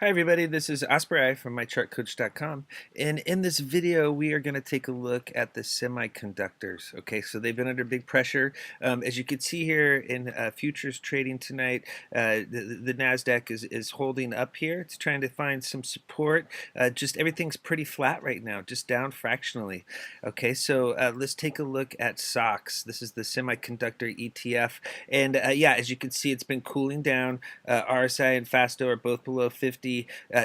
Hi everybody, this is Osprey from mychartcoach.com, and in this video we are going to take a look at the semiconductors. Okay, so they've been under big pressure. As you can see here in futures trading tonight, the Nasdaq is holding up here. It's trying to find some support. Just everything's pretty flat right now, just down fractionally. Okay, so let's take a look at SOXX. This is the semiconductor ETF, and yeah, as you can see, it's been cooling down. RSI and Fasto are both below 50.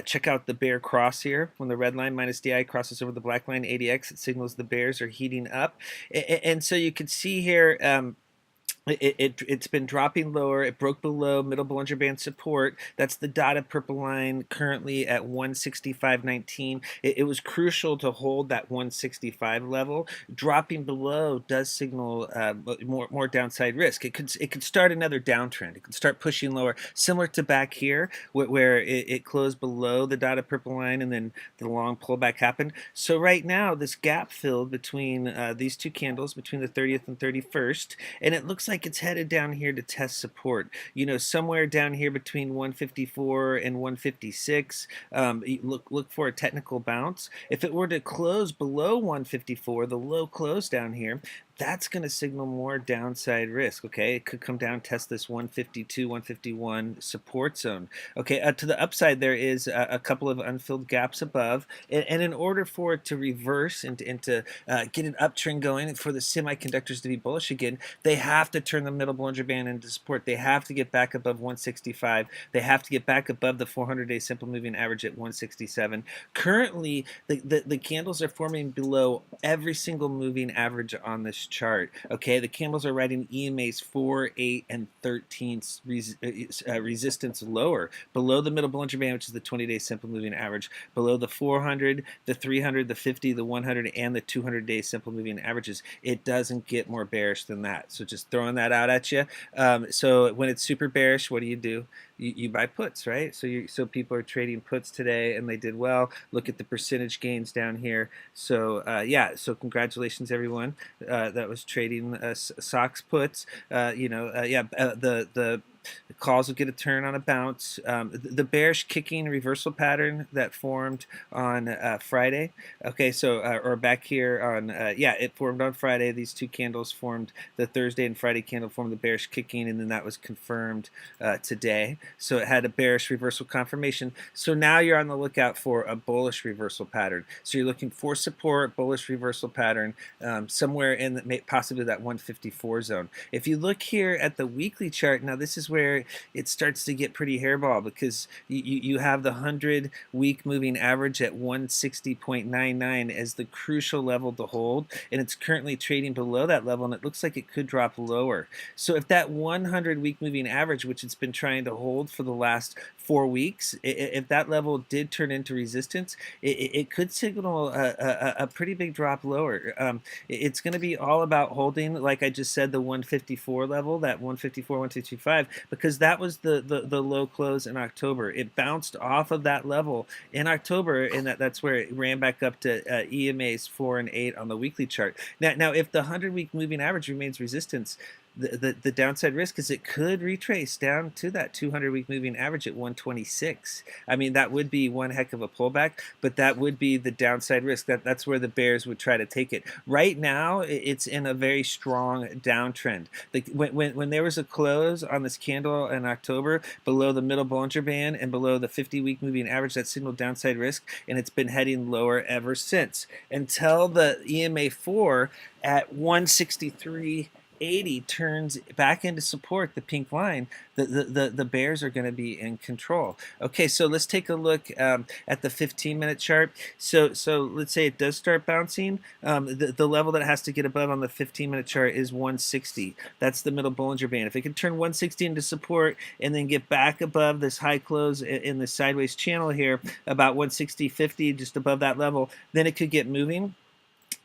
Check out the bear cross here. When the red line minus DI crosses over the black line ADX, it signals the bears are heating up. And so you can see here, it's been dropping lower. It broke below middle Bollinger Band support. That's the dotted purple line currently at 165.19. It was crucial to hold that 165 level. Dropping below does signal more downside risk. It could start another downtrend. It could start pushing lower, similar to back here where it closed below the dotted purple line and then the long pullback happened. So right now this gap filled between these two candles between the 30th and 31st, and it looks like it's headed down here to test support. You know, somewhere down here between 154 and 156. Look for a technical bounce. If it were to close below 154, the low close down here, that's going to signal more downside risk. Okay, it could come down, test this 152, 151 support zone. Okay, to the upside there is a couple of unfilled gaps above, and in order for it to reverse and to get an uptrend going, for the semiconductors to be bullish again, they have to turn the middle Bollinger Band into support. They have to get back above 165. They have to get back above the 400-day simple moving average at 167. Currently, the candles are forming below every single moving average on this chart. Okay, the candles are writing EMAs 4, 8, and 13 resistance lower, below the middle Bollinger Band, which is the 20-day simple moving average, below the 400, the 300, the 50, the 100, and the 200-day simple moving averages. It doesn't get more bearish than that. So just throwing that out at you. So when it's super bearish, what do? You buy puts, right? So people are trading puts today, and they did well. Look at the percentage gains down here. So yeah, so congratulations everyone that was trading SOXX puts. Yeah, the calls will get a turn on a bounce. The bearish kicking reversal pattern that formed on Friday. Okay, so or back here on yeah, it formed on Friday. These two candles formed. The Thursday and Friday candle formed the bearish kicking, and then that was confirmed today. So it had a bearish reversal confirmation. So now you're on the lookout for a bullish reversal pattern. So you're looking for support, bullish reversal pattern somewhere in possibly that 154 zone. If you look here at the weekly chart, now this is where it starts to get pretty hairball, because you have the 100-week moving average at 160.99 as the crucial level to hold, and it's currently trading below that level, and it looks like it could drop lower. So if that 100-week moving average, which it's been trying to hold for the last 4 weeks, if that level did turn into resistance, it could signal a pretty big drop lower. It's going to be all about holding, like I just said, the 154 level, that 154, 1225, because that was the low close in October. It bounced off of that level in October, and that's where it ran back up to EMAs 4 and 8 on the weekly chart. Now if the 100-week moving average remains resistance, the downside risk is it could retrace down to that 200-week moving average at 126. I mean, that would be one heck of a pullback, but that would be the downside risk. That's where the bears would try to take it. Right now, it's in a very strong downtrend. When there was a close on this candle in October below the middle Bollinger Band and below the 50-week moving average, that signaled downside risk, and it's been heading lower ever since until the EMA 4 at 163.80 turns back into support, the pink line. The bears are going to be in control. Okay, so let's take a look at the 15-minute chart. So let's say it does start bouncing. The level that it has to get above on the 15-minute chart is 160. That's the middle Bollinger Band. If it can turn 160 into support and then get back above this high close in the sideways channel here, about 160.50, just above that level, then it could get moving.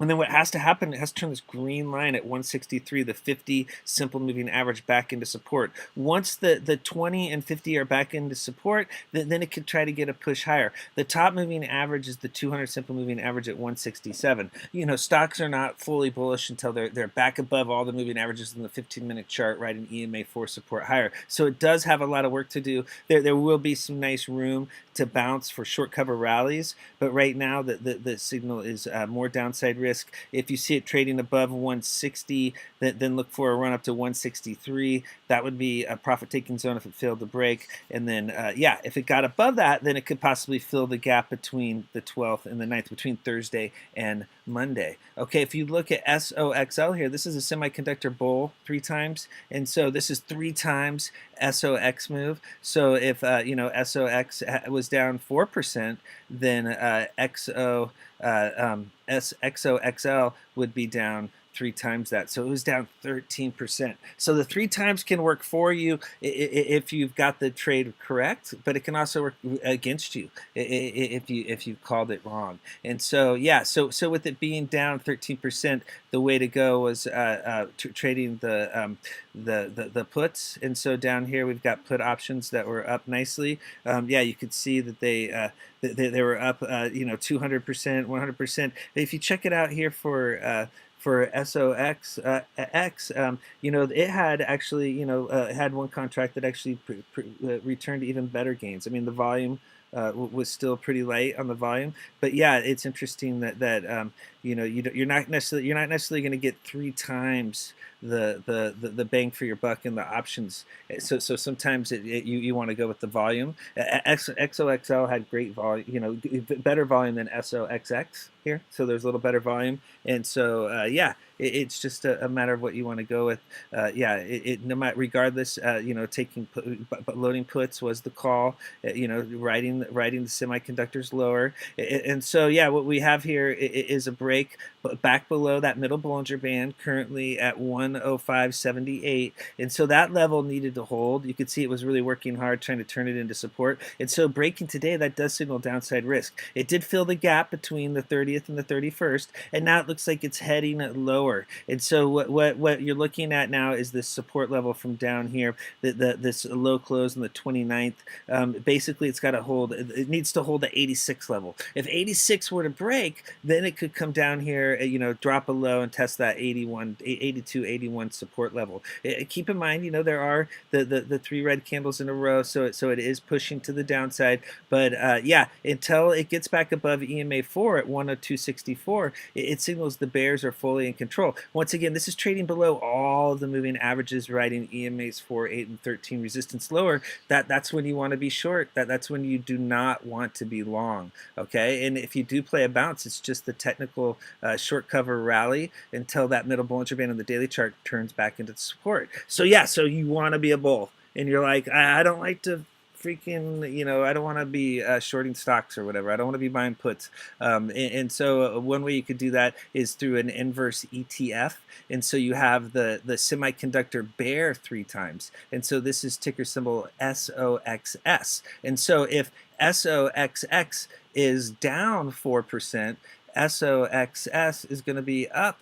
And then what has to happen, it has to turn this green line at 163, the 50 simple moving average, back into support. Once the 20 and 50 are back into support, then it could try to get a push higher. The top moving average is the 200 simple moving average at 167. You know, stocks are not fully bullish until they're back above all the moving averages in the 15-minute chart, right, in EMA 4 support higher. So it does have a lot of work to do. There will be some nice room to bounce for short cover rallies, but right now the signal is more downside risk. If you see it trading above 160, then look for a run up to 163. That would be a profit-taking zone if it failed to break. And then, yeah, if it got above that, then it could possibly fill the gap between the 12th and the 9th, between Thursday and Monday. Okay, if you look at SOXL here, this is a semiconductor bull 3 times, and so this is 3 times SOX move. So if you know, SOX was down 4%, then SOXL would be down 3 times that. So it was down 13%. So the 3 times can work for you if you've got the trade correct, but it can also work against you if you called it wrong. And so, yeah, so with it being down 13%, the way to go was trading the puts. And so down here we've got put options that were up nicely. Yeah, you could see that they were up, you know, 200%, 100%. If you check it out here for SOXX, you know, it had actually, you know, had one contract that actually returned even better gains. I mean, the volume was still pretty light on the volume, but yeah, it's interesting that you know, you're not necessarily going to get 3 times the bang for your buck in the options. So sometimes you want to go with the volume. XOXL had great volume, you know, better volume than SOXX here. So there's a little better volume, and so yeah, it's just a matter of what you want to go with. Yeah, no matter, regardless, you know, loading puts was the call. You know, riding the semiconductors lower, and so yeah, what we have here is a break back below that middle Bollinger Band, currently at 105.78, and so that level needed to hold. You could see it was really working hard trying to turn it into support, and so breaking today, that does signal downside risk. It did fill the gap between the 30th and the 31st, and now it looks like it's heading lower. And so what you're looking at now is this support level from down here, this low close on the 29th. Basically, it's got to hold. It needs to hold the 86 level. If 86 were to break, then it could come down here, you know, drop below and test that 82, 81 support level. Keep in mind, you know, there are the 3 red candles in a row, so it is pushing to the downside. But yeah, until it gets back above EMA 4 at 102.64, it signals the bears are fully in control. Once again, this is trading below all of the moving averages, riding EMAs 4, 8, and 13 resistance lower. That's when you want to be short. That's when you do not want to be long. Okay, and if you do play a bounce, it's just the technical short cover rally until that middle Bollinger Band on the daily chart turns back into support. So yeah, so you want to be a bull, and you're like, I don't like to freaking, you know, I don't want to be shorting stocks or whatever. I don't want to be buying puts. And so one way you could do that is through an inverse ETF. And so you have the semiconductor bear 3 times. And so this is ticker symbol SOXS. And so if SOXX is down 4%, SOXS is going to be up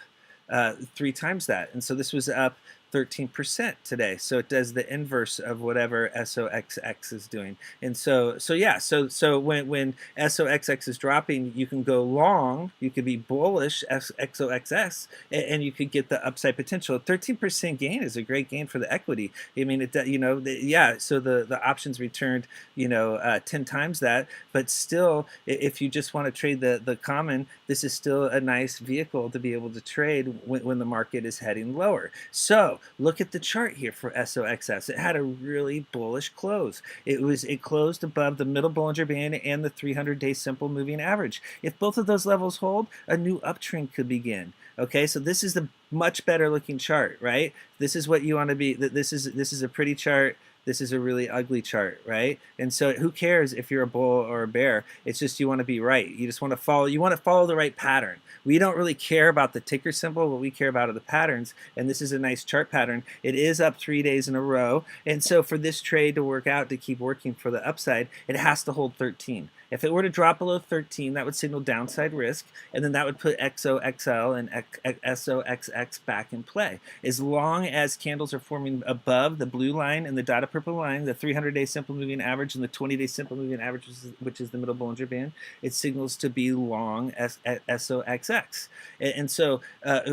3 times that. And so this was up 13% today. So it does the inverse of whatever SOXX is doing. And so yeah, so when SOXX is dropping, you can go long, you could be bullish XOXS, and you could get the upside potential. 13% gain is a great gain for the equity. I mean, it, you know, yeah, so the options returned, you know, 10 times that, but still, if you just want to trade the common, this is still a nice vehicle to be able to trade when the market is heading lower. So look at the chart here for SOXS. It had a really bullish close. It closed above the middle Bollinger Band and the 300-day simple moving average. If both of those levels hold, a new uptrend could begin. Okay, so this is the much better looking chart, right? This is what you want to be. This is a pretty chart. this is a really ugly chart, right? And so who cares if you're a bull or a bear? It's just you want to be right. You just want to follow the right pattern. We don't really care about the ticker symbol. What we care about are the patterns, and this is a nice chart pattern. It is up 3 days in a row, and so for this trade to work out, to keep working for the upside, it has to hold 13. If it were to drop below 13, that would signal downside risk, and then that would put SOXL and SOXX back in play. As long as candles are forming above the blue line and the dotted purple line, the 300-day simple moving average and the 20-day simple moving average, which is the middle Bollinger Band, it signals to be long SOXX. And so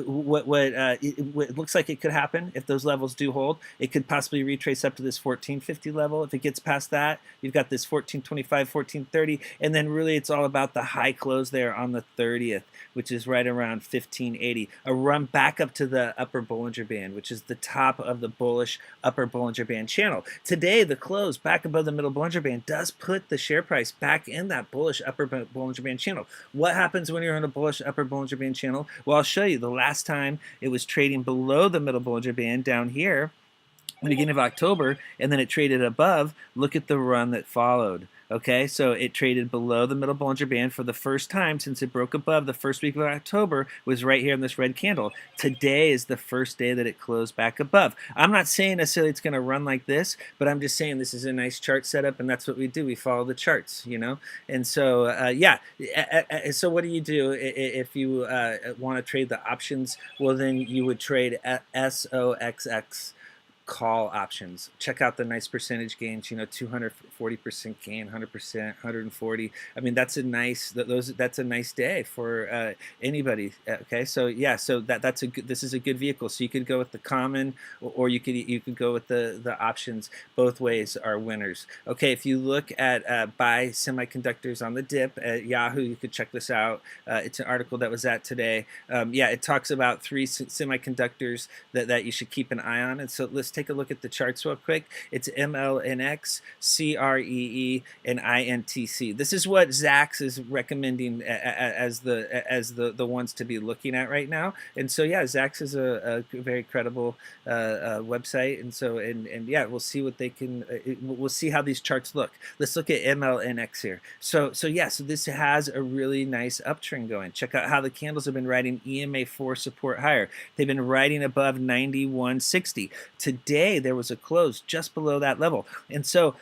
what looks like it could happen if those levels do hold, it could possibly retrace up to this 1450 level. If it gets past that, you've got this 1425, 1430, and then really it's all about the high close there on the 30th, which is right around 1580. A run back up to the upper Bollinger Band, which is the top of the bullish upper Bollinger Band channel. Today, the close back above the middle Bollinger Band does put the share price back in that bullish upper Bollinger Band channel. What happens when you're in a bullish upper Bollinger Band channel? Well, I'll show you. The last time it was trading below the middle Bollinger Band down here, the beginning of October, and then it traded above. Look at the run that followed. Okay, so it traded below the middle Bollinger Band for the first time since it broke above. The first week of October was right here in this red candle. Today is the first day that it closed back above. I'm not saying necessarily it's going to run like this, but I'm just saying this is a nice chart setup, and that's what we do. We follow the charts, you know. And so, yeah. So what do you do if you want to trade the options? Well, then you would trade SOXX call options. Check out the nice percentage gains, you know, 240% gain, 100%, 140. I mean, that's a nice that's a nice day for anybody. Okay, so yeah, so that's a good, this is a good vehicle. So you could go with the common, or you could go with the options. Both ways are winners. Okay, if you look at buy semiconductors on the dip at Yahoo, you could check this out. It's an article that was at today. Yeah, it talks about 3 semiconductors that you should keep an eye on. And so let's take a look at the charts real quick. It's MLNX, CREE, and INTC. This is what SOXX is recommending as the ones to be looking at right now. And so yeah, SOXX is a very credible website. And so and yeah, we'll see what they can. We'll see how these charts look. Let's look at MLNX here. So yeah, so this has a really nice uptrend going. Check out how the candles have been riding EMA4 support higher. They've been riding above 91.60. Today there was a close just below that level, and so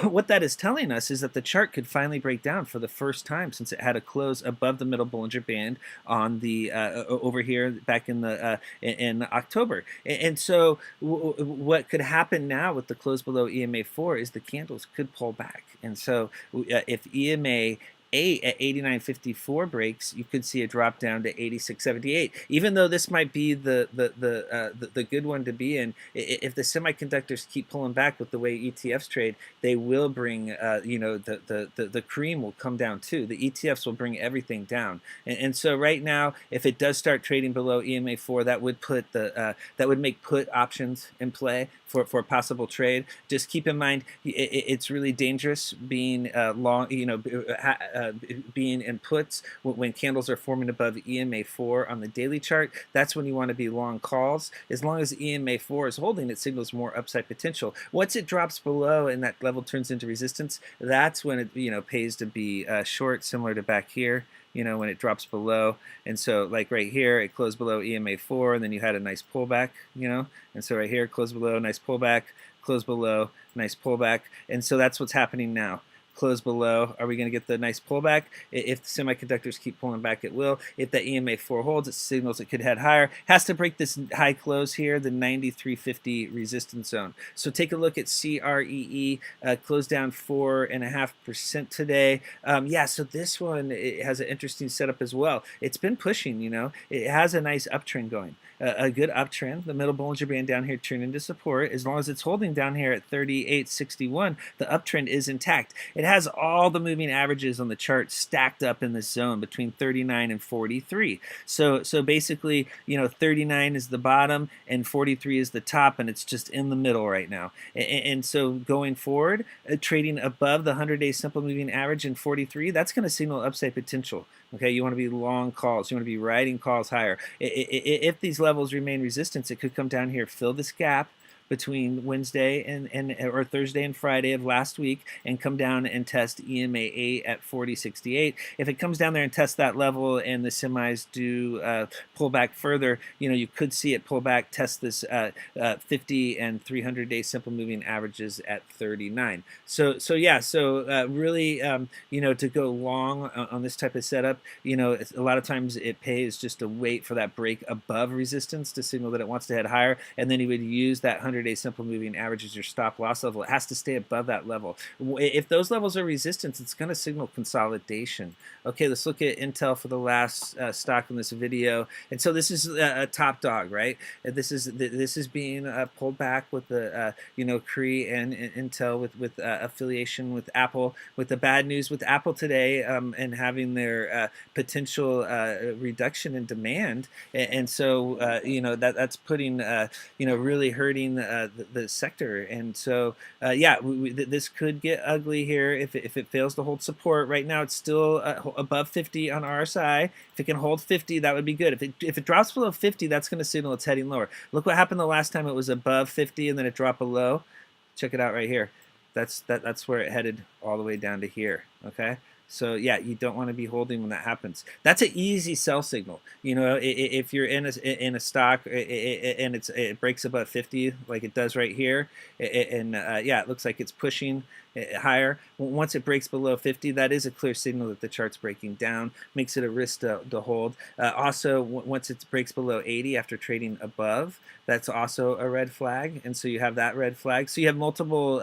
what that is telling us is that the chart could finally break down for the first time since it had a close above the middle Bollinger Band on the over here back in the in October. And so what could happen now with the close below EMA4 is the candles could pull back. And so if EMA 8 at 89.54 breaks, you could see a drop down to 86.78. Even though this might be the good one to be in, if the semiconductors keep pulling back with the way ETFs trade, they will bring you know, the cream will come down too. The ETFs will bring everything down. And so right now, if it does start trading below EMA4, that would put that would make put options in play for a possible trade. Just keep in mind, it's really dangerous being long, you know, being in puts when candles are forming above EMA4 on the daily chart. That's when you want to be long calls. As long as EMA4 is holding, it signals more upside potential. Once it drops below and that level turns into resistance, that's when it, you know, pays to be short, similar to back here, you know, when it drops below. And so like right here, it closed below EMA4, and then you had a nice pullback, you know. And so right here, close below, nice pullback, close below, nice pullback. And so that's what's happening now. Close below. Are we going to get the nice pullback? If the semiconductors keep pulling back, it will. If that EMA4 holds, it signals it could head higher. Has to break this high close here, the 93.50 resistance zone. So take a look at CREE. Closed down 4.5% today. Yeah, so this one, it has an interesting setup as well. It's been pushing, you know. It has a nice uptrend going. A good uptrend. The middle Bollinger Band down here turned into support. As long as it's holding down here at 38.61, the uptrend is intact. It has all the moving averages on the chart stacked up in this zone between 39 and 43. So basically, you know, 39 is the bottom and 43 is the top, and it's just in the middle right now. And so going forward, trading above the 100-day simple moving average in 43, that's going to signal upside potential. Okay, you want to be long calls. You want to be riding calls higher. If these levels remain resistance, it could come down here, fill this gap, between Wednesday and or Thursday and Friday of last week and come down and test EMA 8 at 40.68. If it comes down there and tests that level and the semis do pull back further, you could see it pull back, test this 50 and 300-day simple moving averages at 39. So really, to go long on this type of setup, a lot of times it pays just to wait for that break above resistance to signal that it wants to head higher, and then you would use that 100-day simple moving average as your stop loss level. It has to stay above that level. If those levels are resistance, it's going to signal consolidation. Okay, let's look at Intel for the last stock in this video. And so this is a top dog, right? This is being pulled back with the CREE and Intel with affiliation with Apple. With the bad news with Apple today and having their potential reduction in demand, and so that's putting really hurting the sector. And so this could get ugly here if it fails to hold support. Right now it's still above 50 on RSI. If it can hold 50, that would be good. If it drops below 50, that's going to signal it's heading lower. Look what happened the last time it was above 50 and then it dropped below. Check it out right here. That's where it headed all the way down to here. Okay. So yeah, you don't want to be holding when that happens. That's an easy sell signal. If you're in a stock and it breaks above 50 like it does right here, and it looks like it's pushing higher. Once it breaks below 50, that is a clear signal that the chart's breaking down, makes it a risk to hold. Also, once it breaks below 80 after trading above, that's also a red flag, and so you have that red flag. So you have multiple,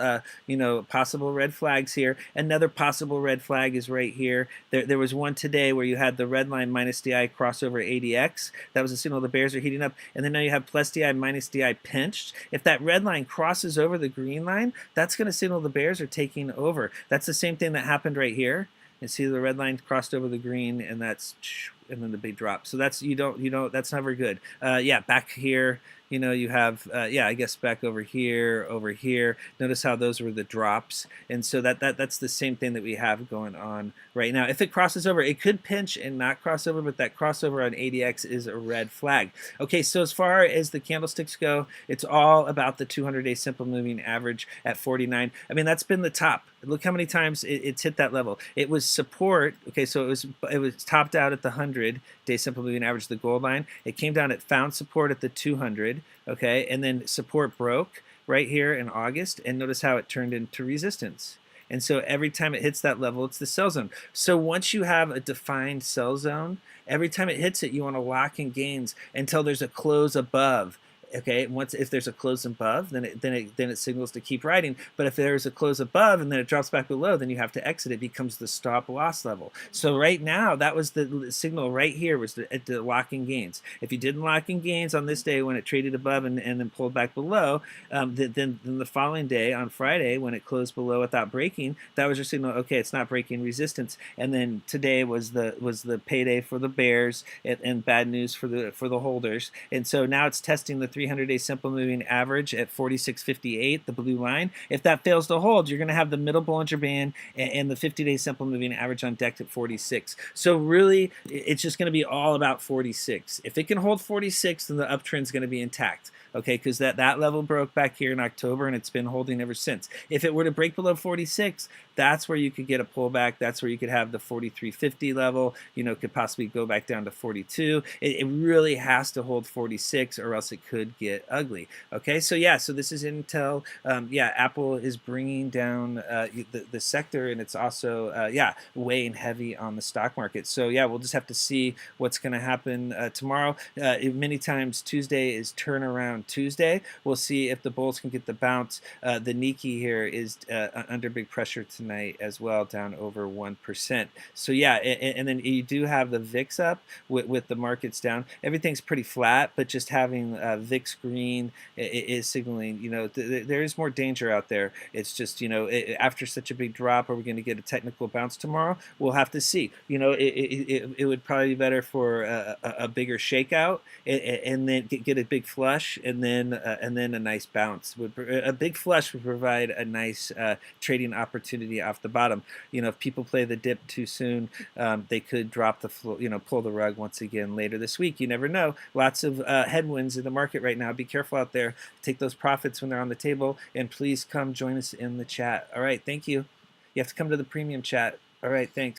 possible red flags here. Another possible red flag is right here. There was one today where you had the red line minus DI crossover ADX. That was a signal the bears are heating up, and then now you have plus DI minus DI pinched. If that red line crosses over the green line, that's going to signal the bears are taking over. That's the same thing that happened right here. And see the red line crossed over the green, and and then the big drop. So that's that's never good. Back here, you have I guess back over here. Notice how those were the drops, and so that's the same thing that we have going on right now. If it crosses over, it could pinch and not cross over, but that crossover on ADX is a red flag. Okay, so as far as the candlesticks go, it's all about the 200-day simple moving average at 49. I mean, that's been the top. Look how many times it's hit that level. It was support. Okay, so it was topped out at the 100-day simple moving average, the gold line. It came down. It found support at the 200. Okay, and then support broke right here in August, and notice how it turned into resistance. And so every time it hits that level, it's the sell zone. So once you have a defined sell zone, every time it hits it, you want to lock in gains until there's a close above. Okay, if there's a close above, then it signals to keep riding. But if there's a close above and then it drops back below, then you have to exit. It becomes the stop loss level. So right now, that was the signal right here, was the lock in gains. If you didn't lock in gains on this day when it traded above and then pulled back below, then the following day on Friday when it closed below without breaking, that was your signal. Okay, it's not breaking resistance. And then today was the payday for the bears and bad news for the holders. And so now it's testing the 300-day simple moving average at 46.58, the blue line. If that fails to hold, you're going to have the middle Bollinger Band and the 50-day simple moving average on deck at 46. So really, it's just going to be all about 46. If it can hold 46, then the uptrend is going to be intact. Okay, because that level broke back here in October, and it's been holding ever since. If it were to break below 46, that's where you could get a pullback. That's where you could have the 43.50 level. Could possibly go back down to 42. It really has to hold 46, or else it could get ugly. Okay, so this is Intel. Apple is bringing down the sector, and it's also weighing heavy on the stock market. So we'll just have to see what's going to happen tomorrow. Many times Tuesday is turnaround Tuesday. We'll see if the bulls can get the bounce. The Nikkei here is under big pressure tonight as well, down over 1%. So and then you do have the VIX up with the markets down. Everything's pretty flat, but just having VIX green is signaling, there is more danger out there. It's just, after such a big drop, are we going to get a technical bounce tomorrow? We'll have to see. It would probably be better for a bigger shakeout and then get a big flush and and then a nice bounce. A big flush would provide a nice trading opportunity off the bottom. If people play the dip too soon, they could drop pull the rug once again later this week. You never know. Lots of headwinds in the market right now. Be careful out there. Take those profits when they're on the table, and please come join us in the chat. All right, thank you. You have to come to the premium chat. All right, thanks.